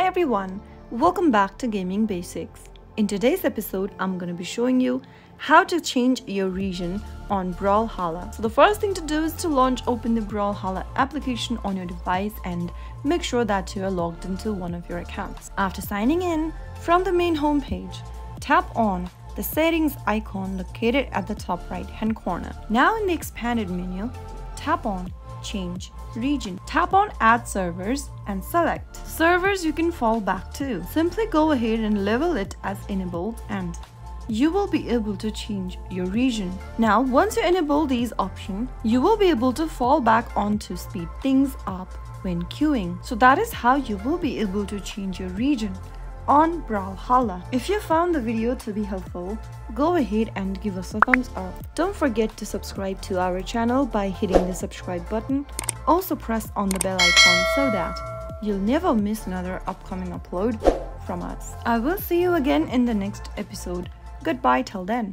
Hi everyone, welcome back to Gaming Basics. In today's episode, I'm going to be showing you how to change your region on Brawlhalla. So the first thing to do is to open the Brawlhalla application on your device and make sure that you are logged into one of your accounts. After signing in, from the main homepage, tap on the settings icon located at the top right hand corner. Now in the expanded menu, tap on change region. Tap on add servers and select servers you can fall back to. Simply go ahead and label it as enabled and you will be able to change your region. Now once you enable these options, you will be able to fall back on to speed things up when queuing. So that is how you will be able to change your region on Brawlhalla. If you found the video to be helpful, go ahead and give us a thumbs up. Don't forget to subscribe to our channel by hitting the subscribe button. Also press on the bell icon so that you'll never miss another upcoming upload from us. I will see you again in the next episode. Goodbye till then.